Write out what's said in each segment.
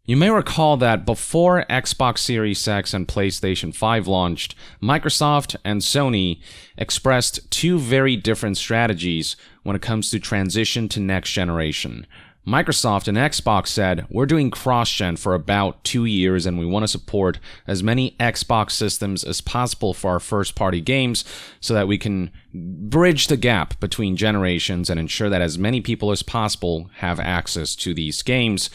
You may recall that before Xbox Series X and PlayStation 5 launched, Microsoft and Sony expressed two very different strategies when it comes to transition to next generation. Microsoft and Xbox said, we're doing cross-gen for about 2 years and we want to support as many Xbox systems as possible for our first-party games so that we can bridge the gap between generations and ensure that as many people as possible have access to these games.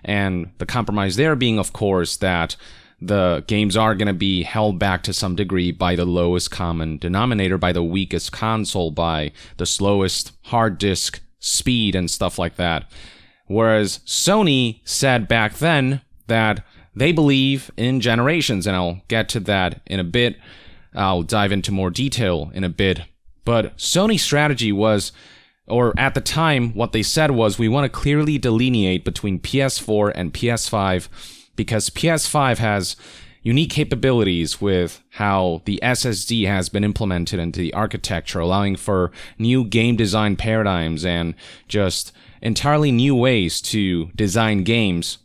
And the compromise there being, of course, that the games are going to be held back to some degree by the lowest common denominator, by the weakest console, by the slowest hard disk speed and stuff like that. Whereas Sony said back then that they believe in generations, and I'll get to that in a bit. I'll dive into more detail in a bit. But Sony's strategy was, or at the time, what they said was, we want to clearly delineate between PS4 and PS5 because PS5 has unique capabilities with how the SSD has been implemented into the architecture, allowing for new game design paradigms and just entirely new ways to design games.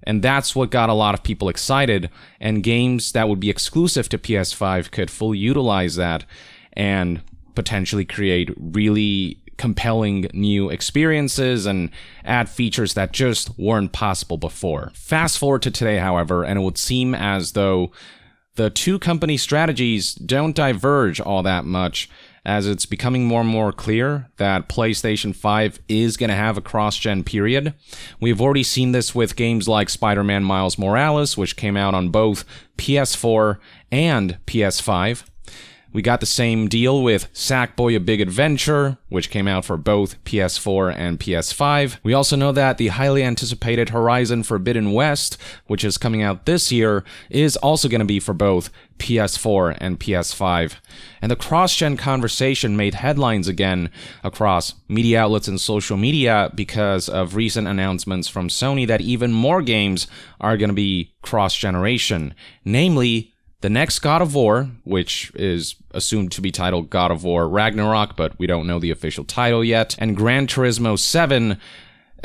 And that's what got a lot of people excited, and games that would be exclusive to PS5 could fully utilize that and potentially create really compelling new experiences and add features that just weren't possible before. Fast forward to today, however, and it would seem as though the two company strategies don't diverge all that much, as it's becoming more and more clear that PlayStation 5 is going to have a cross-gen period. We've already seen this with games like Spider-Man Miles Morales, which came out on both PS4 and PS5. We got the same deal with Sackboy: A Big Adventure, which came out for both PS4 and PS5. We also know that the highly anticipated Horizon Forbidden West, which is coming out this year, is also going to be for both PS4 and PS5. And the cross-gen conversation made headlines again across media outlets and social media because of recent announcements from Sony that even more games are going to be cross-generation, namely the next God of War, which is assumed to be titled God of War Ragnarok, but we don't know the official title yet, and Gran Turismo 7.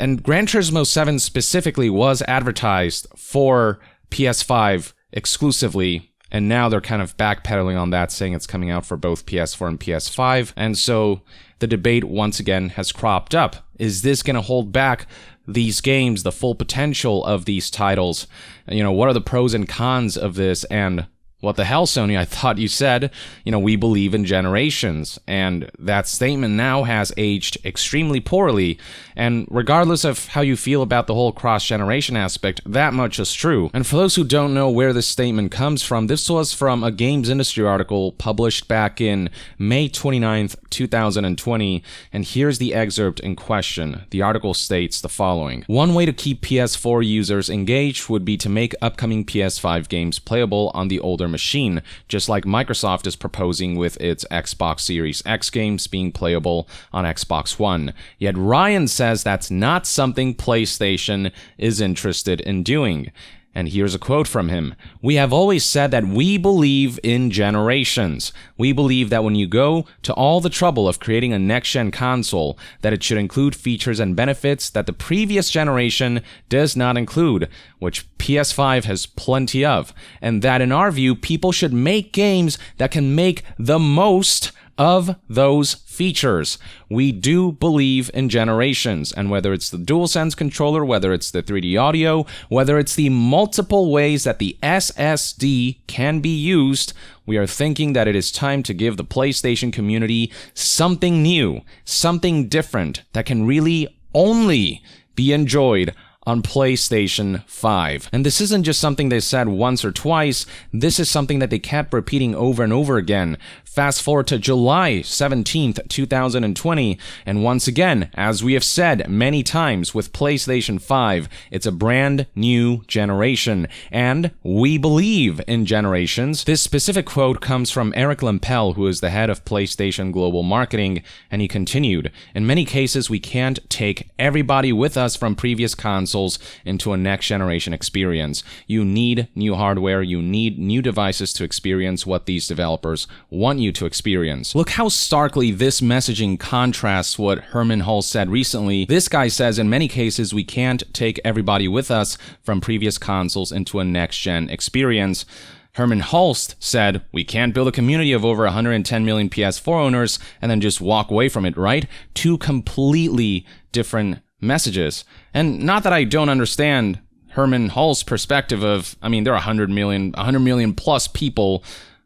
And Gran Turismo 7 specifically was advertised for PS5 exclusively, and now they're kind of backpedaling on that, saying it's coming out for both PS4 and PS5. And so the debate once again has cropped up. Is this going to hold back these games, the full potential of these titles? You know, what are the pros and cons of this? And what the hell, Sony? I thought you said, we believe in generations. And that statement now has aged extremely poorly. And regardless of how you feel about the whole cross-generation aspect, that much is true. And for those who don't know where this statement comes from, this was from a games industry article published back in May 29th, 2020. And here's the excerpt in question. The article states the following. One way to keep PS4 users engaged would be to make upcoming PS5 games playable on the older machine, just like Microsoft is proposing with its Xbox Series X games being playable on Xbox One. Yet Ryan says that's not something PlayStation is interested in doing. And here's a quote from him. We have always said that we believe in generations. We believe that when you go to all the trouble of creating a next-gen console, that it should include features and benefits that the previous generation does not include, which PS5 has plenty of, and that in our view, people should make games that can make the most of those features. We do believe in generations, and whether it's the DualSense controller, whether it's the 3D audio, whether it's the multiple ways that the SSD can be used, we are thinking that it is time to give the PlayStation community something new, something different that can really only be enjoyed on PlayStation 5. And this isn't just something they said once or twice, this is something that they kept repeating over and over again. Fast forward to July 17th, 2020, and once again, as we have said many times with PlayStation 5, it's a brand new generation, and we believe in generations. This specific quote comes from Eric Lempel, who is the head of PlayStation Global Marketing, and he continued, in many cases we can't take everybody with us from previous consoles consoles into a next-generation experience. You need new hardware, you need new devices to experience what these developers want you to experience. Look how starkly this messaging contrasts what Hermen Hulst said recently. This guy says, in many cases, we can't take everybody with us from previous consoles into a next-gen experience. Hermen Hulst said, we can't build a community of over 110 million PS4 owners and then just walk away from it, right? Two completely different messages. And not that I don't understand Hermen Hulst's perspective of, I mean, there are 100 million plus people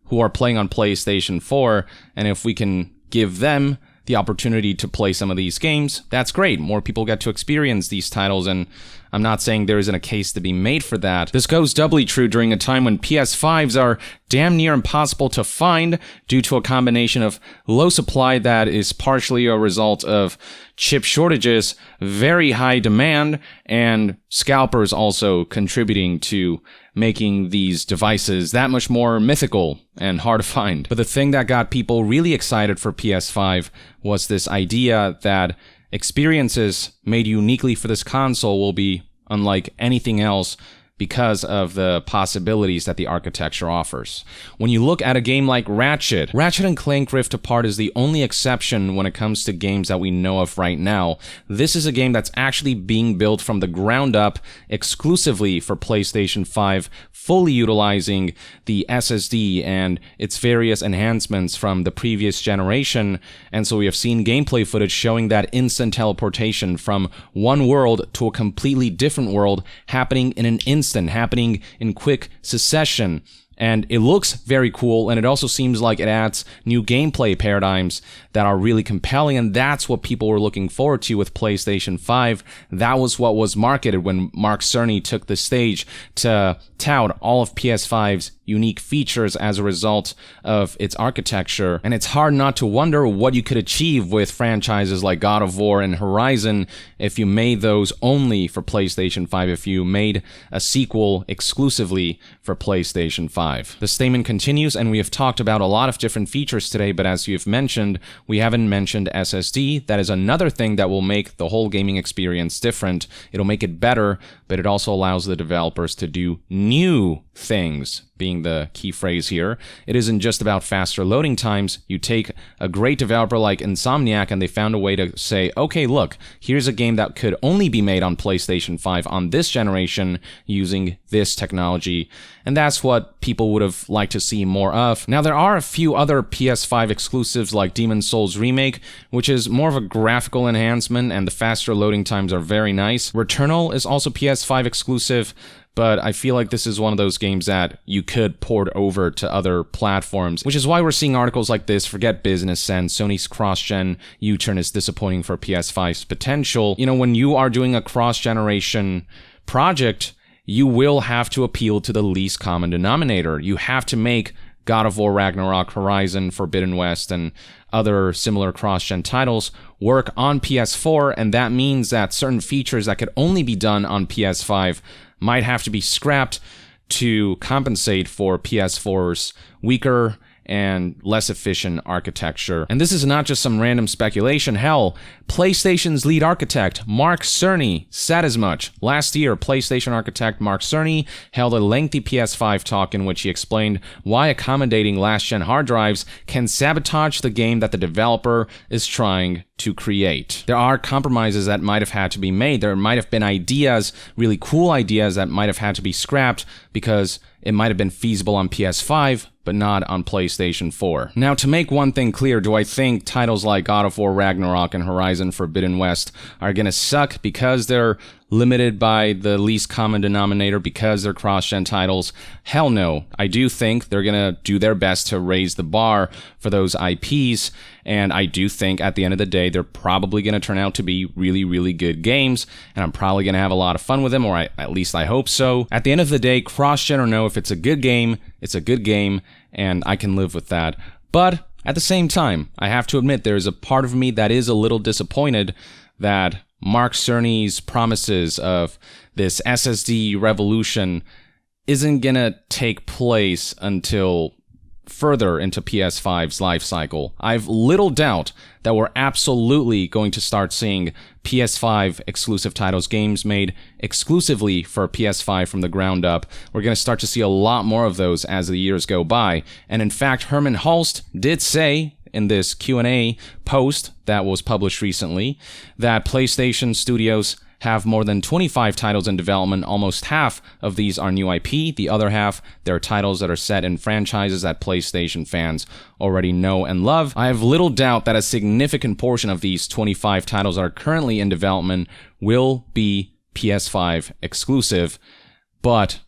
who are playing on PlayStation 4, and if we can give them the opportunity to play some of these games, that's great. More people get to experience these titles, and I'm not saying there isn't a case to be made for that. This goes doubly true during a time when PS5s are damn near impossible to find due to a combination of low supply that is partially a result of chip shortages, very high demand, and scalpers also contributing to making these devices that much more mythical and hard to find. But the thing that got people really excited for PS5 was this idea that experiences made uniquely for this console will be unlike anything else because of the possibilities that the architecture offers. When you look at a game like Ratchet & Clank Rift Apart is the only exception when it comes to games that we know of right now. This is a game that's actually being built from the ground up exclusively for PlayStation 5, fully utilizing the SSD and its various enhancements from the previous generation. And so we have seen gameplay footage showing that instant teleportation from one world to a completely different world happening in an instant, happening in quick succession. And it looks very cool, and it also seems like it adds new gameplay paradigms that are really compelling, and that's what people were looking forward to with PlayStation 5. That was what was marketed when Mark Cerny took the stage to tout all of PS5's unique features as a result of its architecture. And it's hard not to wonder what you could achieve with franchises like God of War and Horizon if you made those only for PlayStation 5, if you made a sequel exclusively for PlayStation 5. The statement continues, and we have talked about a lot of different features today, but as you've mentioned, we haven't mentioned SSD. That is another thing that will make the whole gaming experience different. It'll make it better, but it also allows the developers to do new things, being the key phrase here. It isn't just about faster loading times. You take a great developer like Insomniac and they found a way to say, okay, look, here's a game that could only be made on PlayStation 5 on this generation using this technology. And that's what people would have liked to see more of. Now, there are a few other PS5 exclusives like Demon's Souls Remake, which is more of a graphical enhancement and the faster loading times are very nice. Returnal is also PS5 exclusive, but I feel like this is one of those games that you could port over to other platforms, which is why we're seeing articles like this. Forget business sense. Sony's cross-gen U-turn is disappointing for PS5's potential. You know, when you are doing a cross-generation project, you will have to appeal to the least common denominator. You have to make God of War Ragnarok, Horizon, Forbidden West, and other similar cross-gen titles work on PS4, and that means that certain features that could only be done on PS5 might have to be scrapped to compensate for PS4's weaker and less efficient architecture. And this is not just some random speculation. Hell, PlayStation's lead architect, Mark Cerny, said as much. Last year, PlayStation architect Mark Cerny held a lengthy PS5 talk in which he explained why accommodating last-gen hard drives can sabotage the game that the developer is trying to create. There are compromises that might have had to be made. There might have been ideas, really cool ideas, that might have had to be scrapped because it might have been feasible on PS5, but not on PlayStation 4. Now, to make one thing clear, do I think titles like God of War Ragnarok and Horizon Forbidden West are gonna suck because they're limited by the least common denominator, because they're cross-gen titles? Hell no. I do think they're gonna do their best to raise the bar for those IPs, and I do think at the end of the day, they're probably gonna turn out to be really, really good games, and I'm probably gonna have a lot of fun with them, or at least I hope so. At the end of the day, cross-gen or no, if it's a good game, it's a good game, and I can live with that. But at the same time, I have to admit there's a part of me that is a little disappointed that Mark Cerny's promises of this SSD revolution isn't gonna take place until further into PS5's life cycle. I've little doubt that we're absolutely going to start seeing PS5 exclusive titles, games made exclusively for PS5 from the ground up. We're going to start to see a lot more of those as the years go by. And in fact, Herman Hulst did say in this Q&A post that was published recently that PlayStation Studios have more than 25 titles in development. Almost half of these are new IP. The other half, they're titles that are set in franchises that PlayStation fans already know and love. I have little doubt that a significant portion of these 25 titles that are currently in development will be PS5 exclusive, but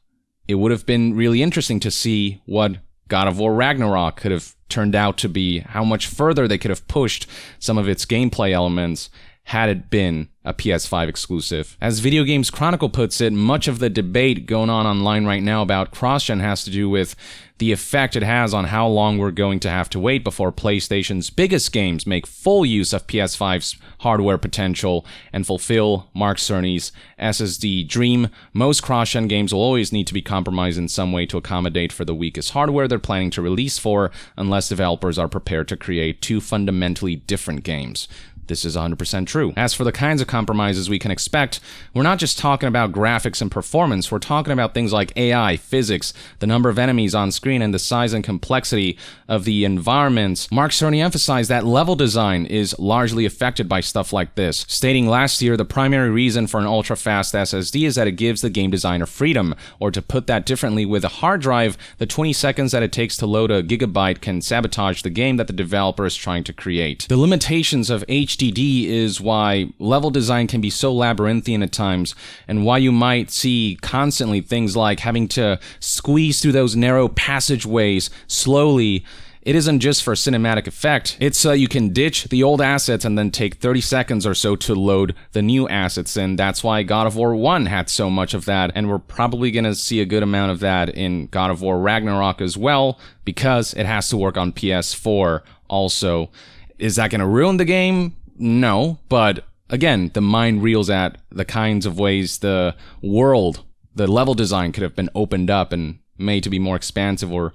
it would have been really interesting to see what God of War Ragnarok could have turned out to be, how much further they could have pushed some of its gameplay elements had it been a PS5 exclusive. As Video Games Chronicle puts it, much of the debate going on online right now about cross-gen has to do with the effect it has on how long we're going to have to wait before PlayStation's biggest games make full use of PS5's hardware potential and fulfill Mark Cerny's SSD dream. Most cross-gen games will always need to be compromised in some way to accommodate for the weakest hardware they're planning to release for, unless developers are prepared to create two fundamentally different games. This is 100% true. As for the kinds of compromises we can expect, we're not just talking about graphics and performance, we're talking about things like AI, physics, the number of enemies on screen, and the size and complexity of the environments. Mark Cerny emphasized that level design is largely affected by stuff like this, stating last year the primary reason for an ultra-fast SSD is that it gives the game designer freedom, or to put that differently, with a hard drive, the 20 seconds that it takes to load a gigabyte can sabotage the game that the developer is trying to create. The limitations of HDD is why level design can be so labyrinthian at times, and why you might see constantly things like having to squeeze through those narrow passageways slowly. It isn't just for cinematic effect, it's so you can ditch the old assets and then take 30 seconds or so to load the new assets in. That's why God of War 1 had so much of that, and we're probably going to see a good amount of that in God of War Ragnarok as well, because it has to work on PS4 also. Is that going to ruin the game? No, but again, the mind reels at the kinds of ways the world, the level design could have been opened up and made to be more expansive, or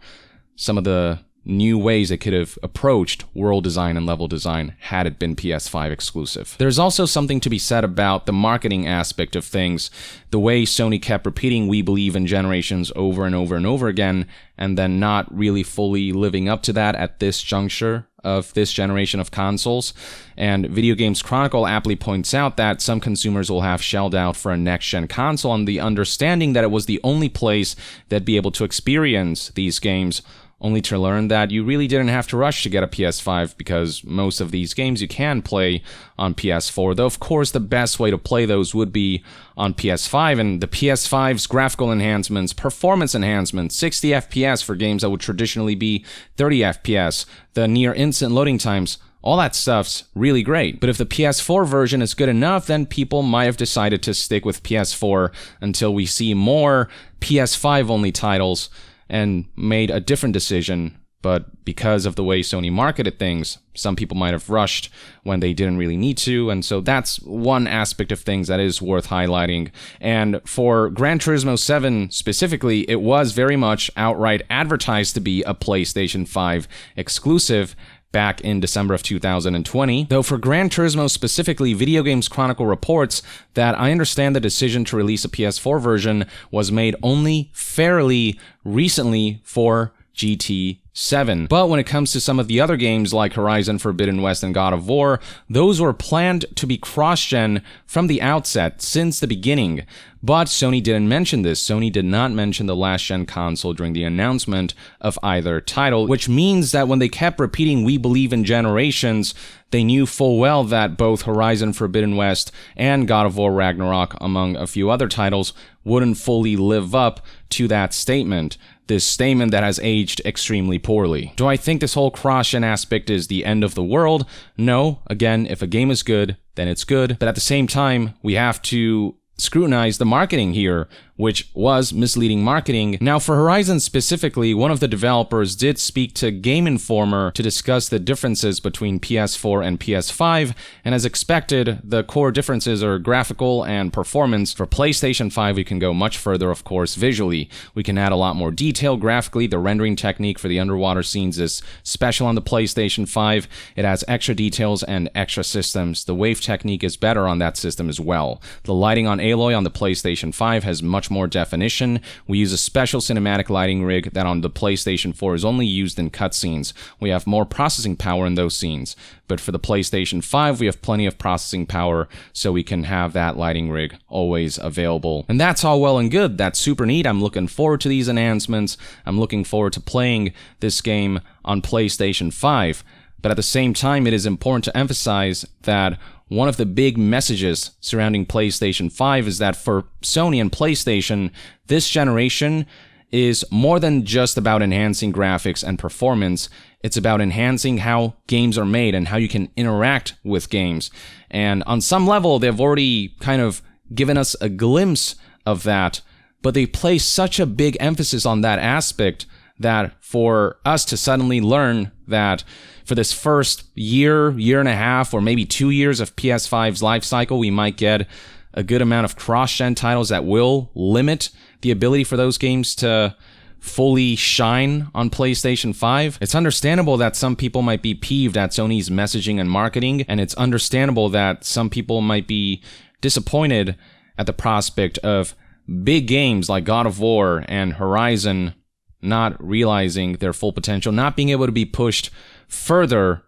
some of the new ways it could have approached world design and level design had it been PS5 exclusive. There's also something to be said about the marketing aspect of things, the way Sony kept repeating "we believe in generations" over and over and over again, and then not really fully living up to that at this juncture of this generation of consoles. And Video Games Chronicle aptly points out that some consumers will have shelled out for a next-gen console on the understanding that it was the only place they'd be able to experience these games, only to learn that you really didn't have to rush to get a PS5 because most of these games you can play on PS4, though of course the best way to play those would be on PS5, and the PS5's graphical enhancements, performance enhancements, 60 FPS for games that would traditionally be 30 FPS, the near instant loading times, all that stuff's really great. But if the PS4 version is good enough, then people might have decided to stick with PS4 until we see more PS5-only titles, and made a different decision. But because of the way Sony marketed things, some people might have rushed when they didn't really need to, and so that's one aspect of things that is worth highlighting. And for Gran Turismo 7 specifically, it was very much outright advertised to be a PlayStation 5 exclusive back in December of 2020. Though for Gran Turismo specifically, Video Games Chronicle reports that I understand the decision to release a PS4 version was made only fairly recently for GT7. But when it comes to some of the other games like Horizon Forbidden West and God of War, those were planned to be cross-gen from the outset, since the beginning. But Sony didn't mention this. Sony did not mention the last-gen console during the announcement of either title, which means that when they kept repeating "we believe in generations," they knew full well that both Horizon Forbidden West and God of War Ragnarok, among a few other titles, wouldn't fully live up to that statement. This statement that has aged extremely poorly. Do I think this whole cross-gen aspect is the end of the world? No. Again, if a game is good, then it's good. But at the same time, we have to scrutinize the marketing here. which was misleading marketing. Now, for Horizon specifically, one of the developers did speak to Game Informer to discuss the differences between PS4 and PS5, and as expected, the core differences are graphical and performance. For PlayStation 5, we can go much further, of course, visually. We can add a lot more detail graphically. The rendering technique for the underwater scenes is special on the PlayStation 5. It has extra details and extra systems. The wave technique is better on that system as well. The lighting on Aloy on the PlayStation 5 has much more definition. We use a special cinematic lighting rig that on the PlayStation 4 is only used in cutscenes. We have more processing power in those scenes. But for the PlayStation 5, we have plenty of processing power, so we can have that lighting rig always available. And that's all well and good. That's super neat. I'm looking forward to these enhancements. I'm looking forward to playing this game on PlayStation 5. But at the same time, it is important to emphasize that one of the big messages surrounding PlayStation 5 is that for Sony and PlayStation, this generation is more than just about enhancing graphics and performance. It's about enhancing how games are made and how you can interact with games. And on some level, they've already kind of given us a glimpse of that, but they place such a big emphasis on that aspect that for us to suddenly learn that for this first year, year and a half, or maybe 2 years of PS5's life cycle, we might get a good amount of cross-gen titles that will limit the ability for those games to fully shine on PlayStation 5. It's understandable that some people might be peeved at Sony's messaging and marketing, and it's understandable that some people might be disappointed at the prospect of big games like God of War and Horizon not realizing their full potential, not being able to be pushed further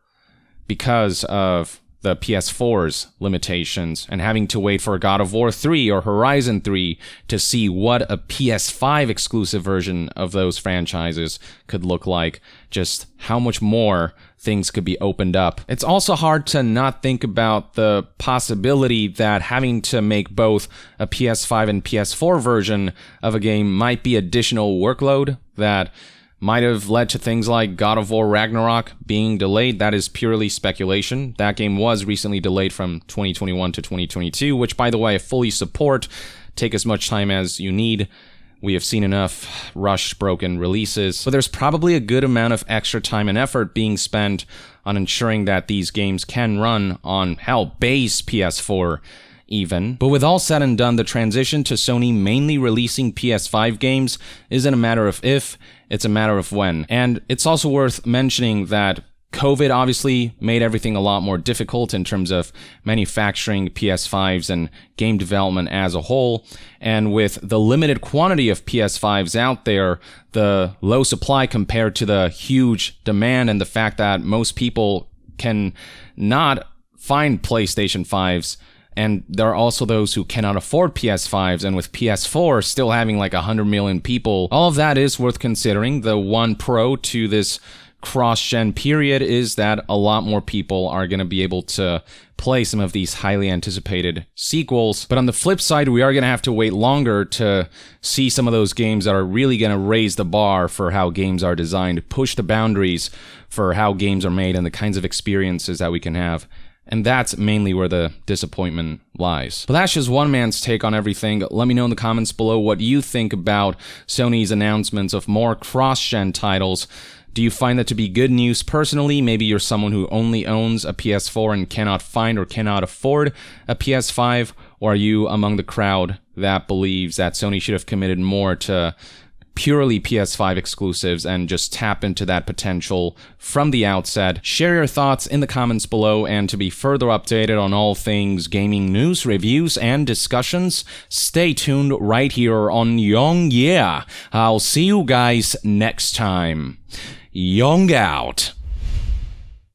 because of the PS4's limitations, and having to wait for God of War 3 or Horizon 3 to see what a PS5 exclusive version of those franchises could look like, just how much more things could be opened up. It's also hard to not think about the possibility that having to make both a PS5 and PS4 version of a game might be additional workload that might have led to things like God of War Ragnarok being delayed. That is purely speculation. That game was recently delayed from 2021 to 2022, which, by the way, I fully support. Take as much time as you need. We have seen enough rushed, broken releases. But there's probably a good amount of extra time and effort being spent on ensuring that these games can run on, hell, base PS4 even. But with all said and done, the transition to Sony mainly releasing PS5 games isn't a matter of if, it's a matter of when. And it's also worth mentioning that COVID obviously made everything a lot more difficult in terms of manufacturing PS5s and game development as a whole. And with the limited quantity of PS5s out there, the low supply compared to the huge demand, and the fact that most people can not find PlayStation 5s, and there are also those who cannot afford PS5s, and with PS4 still having like 100 million people, all of that is worth considering. The one pro to this cross-gen period is that a lot more people are going to be able to play some of these highly anticipated sequels. But on the flip side, we are going to have to wait longer to see some of those games that are really going to raise the bar for how games are designed, push the boundaries for how games are made and the kinds of experiences that we can have. And that's mainly where the disappointment lies. But that's just one man's take on everything. Let me know in the comments below what you think about Sony's announcements of more cross-gen titles. Do you find that to be good news personally? Maybe you're someone who only owns a PS4 and cannot find or cannot afford a PS5? Or are you among the crowd that believes that Sony should have committed more to purely PS5 exclusives and just tap into that potential from the outset? Share your thoughts in the comments below, and to be further updated on all things gaming news, reviews, and discussions, stay tuned right here on Young Yeah. I'll see you guys next time. Young out.